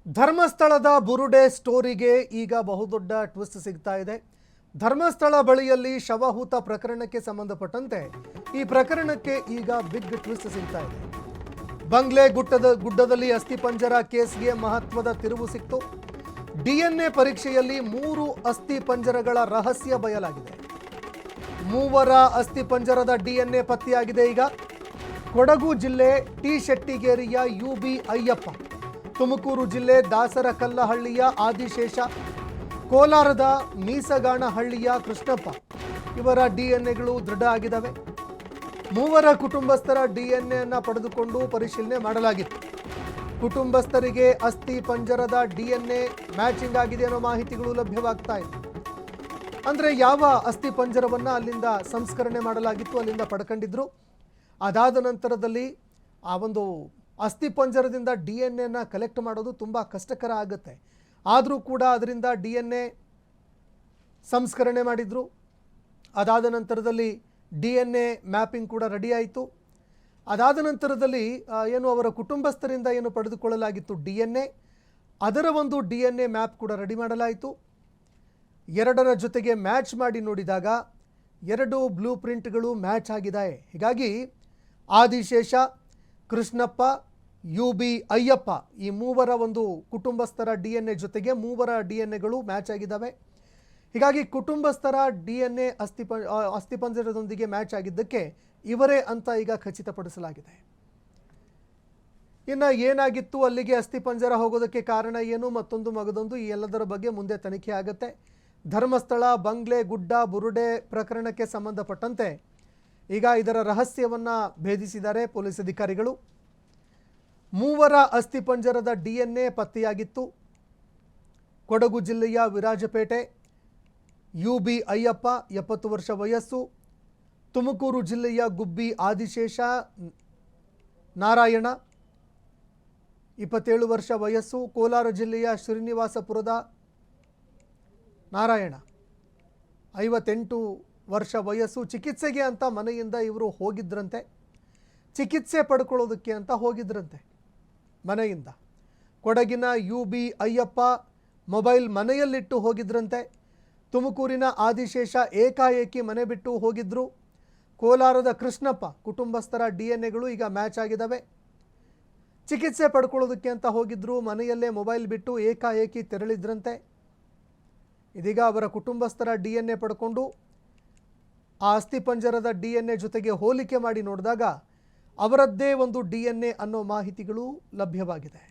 ಧರ್ಮಸ್ಥಳದ ಬುರುಡೆ ಸ್ಟೋರಿಗೆ ಈಗ ಬಹುದೊಡ್ಡ ಟ್ವಿಸ್ಟ್ ಸಿಗ್ತಾ ಇದೆ. ಧರ್ಮಸ್ಥಳ ಬಳಿಯಲ್ಲಿ ಶವಹೂತ ಪ್ರಕರಣಕ್ಕೆ ಸಂಬಂಧಪಟ್ಟಂತೆ ಈ ಪ್ರಕರಣಕ್ಕೆ ಈಗ ಬಿಗ್ ಟ್ವಿಸ್ಟ್ ಸಿಗ್ತಾ ಇದೆ. ಬಂಗ್ಲೆ ಗುಡ್ಡದಲ್ಲಿ ಅಸ್ಥಿಪಂಜರ ಕೇಸ್ಗೆ ಮಹತ್ವದ ತಿರುವು ಸಿಕ್ತು. ಡಿಎನ್ಎ ಪರೀಕ್ಷೆಯಲ್ಲಿ 3 ಅಸ್ಥಿಪಂಜರಗಳ ರಹಸ್ಯ ಬಯಲಾಗಿದೆ. 3 ಅಸ್ಥಿಪಂಜರದ ಡಿಎನ್ಎ ಪತ್ತೆಯಾಗಿದೆ. ಈಗ ಕೊಡಗು ಜಿಲ್ಲೆ ಟಿ ಶೆಟ್ಟಿಗೇರಿಯ ಯುಬಿ ಅಯ್ಯಪ್ಪ, ತುಮಕೂರು ಜಿಲ್ಲೆ ದಾಸರಕಲ್ಲಹಳ್ಳಿಯ ಆದಿಶೇಷ, ಕೋಲಾರದ ಮೀಸಗಾಣಹಳ್ಳಿಯ ಕೃಷ್ಣಪ್ಪ ಇವರ ಡಿಎನ್ಎಗಳು ದೃಢ ಆಗಿದ್ದಾವೆ. 3 ಕುಟುಂಬಸ್ಥರ ಡಿಎನ್ಎ ಪಡೆದುಕೊಂಡು ಪರಿಶೀಲನೆ ಮಾಡಲಾಗಿತ್ತು. ಕುಟುಂಬಸ್ಥರಿಗೆ ಅಸ್ಥಿ ಪಂಜರದ ಡಿಎನ್ಎ ಮ್ಯಾಚಿಂಗ್ ಆಗಿದೆ ಅನ್ನೋ ಮಾಹಿತಿಗಳು ಲಭ್ಯವಾಗ್ತಾ ಇದೆ. ಅಂದರೆ ಯಾವ ಅಸ್ಥಿ ಪಂಜರವನ್ನು ಅಲ್ಲಿಂದ ಸಂಸ್ಕರಣೆ ಮಾಡಲಾಗಿತ್ತು, ಅಲ್ಲಿಂದ ಪಡ್ಕೊಂಡಿದ್ರು. ಅದಾದ ನಂತರದಲ್ಲಿ ಆ ಒಂದು ಅಸ್ಥಿ ಪಂಜರದಿಂದ ಡಿಎನ್ಎನ ಕಲೆಕ್ಟ್ ಮಾಡೋದು ತುಂಬ ಕಷ್ಟಕರ ಆಗುತ್ತೆ. ಆದರೂ ಕೂಡ ಅದರಿಂದ ಡಿಎನ್ಎ ಸಂಸ್ಕರಣೆ ಮಾಡಿದರು. ಅದಾದ ನಂತರದಲ್ಲಿ ಡಿಎನ್ಎ ಮ್ಯಾಪಿಂಗ್ ಕೂಡ ರೆಡಿ ಆಯಿತು. ಅದಾದ ನಂತರದಲ್ಲಿ ಏನು ಅವರ ಕುಟುಂಬಸ್ಥರಿಂದ ಏನು ಪಡೆದುಕೊಳ್ಳಲಾಗಿತ್ತು ಡಿಎನ್ಎ, ಅದರ ಒಂದು ಡಿಎನ್ಎ ಮ್ಯಾಪ್ ಕೂಡ ರೆಡಿ ಮಾಡಲಾಯಿತು. 2ರ ಜೊತೆಗೆ ಮ್ಯಾಚ್ ಮಾಡಿ ನೋಡಿದಾಗ 2 ಬ್ಲೂ ಪ್ರಿಂಟ್ಗಳು ಮ್ಯಾಚ್ ಆಗಿದೆ. ಹೀಗಾಗಿ ಆದಿಶೇಷ, ಕೃಷ್ಣಪ್ಪ, ಯುಬಿ ಅಯ್ಯಪ್ಪ ಈ 3 ಒಂದು ಕುಟುಂಬಸ್ಥರ ಡಿಎನ್ಎ ಜೊತೆಗೆ 3 ಡಿಎನ್ಎಗಳು ಮ್ಯಾಚ್ ಆಗಿದ್ದಾವೆ. ಹೀಗಾಗಿ ಕುಟುಂಬಸ್ಥರ ಡಿಎನ್ಎ ಅಸ್ಥಿಪಂಜರದೊಂದಿಗೆ ಮ್ಯಾಚ್ ಆಗಿದ್ದಕ್ಕೆ ಇವರೇ ಅಂತ ಈಗ ಖಚಿತಪಡಿಸಲಾಗಿದೆ. ಇನ್ನು ಏನಾಗಿತ್ತು, ಅಲ್ಲಿಗೆ ಅಸ್ಥಿಪಂಜರ ಹೋಗೋದಕ್ಕೆ ಕಾರಣ ಏನು, ಮತ್ತೊಂದು ಮಗದೊಂದು, ಈ ಎಲ್ಲದರ ಬಗ್ಗೆ ಮುಂದೆ ತನಿಖೆ ಆಗುತ್ತೆ. ಧರ್ಮಸ್ಥಳ ಬಂಗ್ಲೆ ಗುಡ್ಡ ಬುರುಡೆ ಪ್ರಕರಣಕ್ಕೆ ಸಂಬಂಧಪಟ್ಟಂತೆ ಈಗ ಇದರ ರಹಸ್ಯವನ್ನು ಭೇದಿಸಿದ್ದಾರೆ ಪೊಲೀಸ್ ಅಧಿಕಾರಿಗಳು. 3 ಅಸ್ಥಿಪಂಜರದ ಡಿಎನ್ಎ ಪತ್ತೆಯಾಗಿತ್ತು. ಕೊಡಗು ಜಿಲ್ಲೆಯ ವಿರಾಜಪೇಟೆ ಯುಬಿ ಅಯ್ಯಪ್ಪ 70 ವರ್ಷ ವಯಸ್ಸು, ತುಮಕೂರು ಜಿಲ್ಲೆಯ ಗುಬ್ಬಿ ಆದಿಶೇಷ ನಾರಾಯಣ 27 ವರ್ಷ ವಯಸ್ಸು, ಕೋಲಾರ ಜಿಲ್ಲೆಯ ಶ್ರೀನಿವಾಸಪುರದ ನಾರಾಯಣ 58 ವರ್ಷ ವಯಸ್ಸು. ಚಿಕಿತ್ಸೆಗೆ ಅಂತ ಮನೆಯಿಂದ ಇವರು ಹೋಗಿದ್ರಂತೆ, ಚಿಕಿತ್ಸೆ ಪಡ್ಕೊಳ್ಳೋದಕ್ಕೆ ಅಂತ ಹೋಗಿದ್ರಂತೆ ಮನೆಯಿಂದ. ಕೊಡಗಿನ ಯುಬಿ ಅಯ್ಯಪ್ಪ ಮೊಬೈಲ್ ಮನೆಯಲ್ಲಿಟ್ಟು ಹೋಗಿದ್ರಂತೆ. ತುಮಕೂರಿನ ಆದಿಶೇಷ ಏಕಾಏಕಿ ಮನೆ ಬಿಟ್ಟು ಹೋಗಿದ್ರು. ಕೋಲಾರದ ಕೃಷ್ಣಪ್ಪ ಕುಟುಂಬಸ್ಥರ ಡಿಎನ್ಎಗಳು ಈಗ ಮ್ಯಾಚ್ ಆಗಿದ್ದಾವೆ. ಚಿಕಿತ್ಸೆ ಪಡ್ಕೊಳ್ಳೋದಕ್ಕೆ ಅಂತ ಹೋಗಿದ್ರು, ಮನೆಯಲ್ಲೇ ಮೊಬೈಲ್ ಬಿಟ್ಟು ಏಕಾಏಕಿ ತೆರಳಿದ್ರಂತೆ. ಇದೀಗ ಅವರ ಕುಟುಂಬಸ್ಥರ ಡಿಎನ್ಎ ಪಡ್ಕೊಂಡು ಆ ಅಸ್ಥಿಪಂಜರದ ಡಿಎನ್ಎ ಜೊತೆಗೆ ಹೋಲಿಕೆ ಮಾಡಿ ನೋಡಿದಾಗ ಅವರದ್ದೇ ಒಂದು ಡಿಎನ್ಎ ಅನ್ನೋ ಮಾಹಿತಿಗಳು ಲಭ್ಯವಾಗಿದೆ.